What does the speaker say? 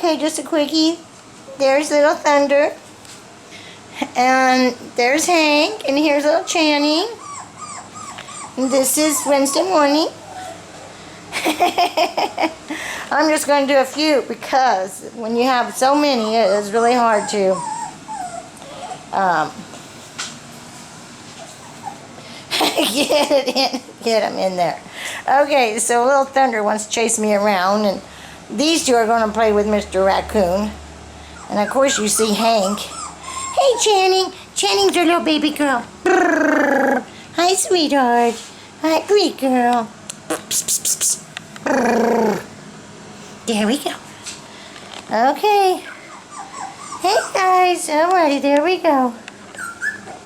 Okay, just a quickie. There's little Thunder. And there's Hank. And here's little Channing. And this is Wednesday morning. I'm just going to do a few because when you have so many, it's really hard to get them in there. Okay, so little Thunder wants to chase me around, and these two are going to play with Mr. Raccoon. And of course you see Hank. Hey, Channing. Channing's our little baby girl. Brrr. Hi, sweetheart. Hi, great girl. Psst, psst, psst, psst. Brrr. There we go. Okay. Hey, guys. Alrighty, there we go.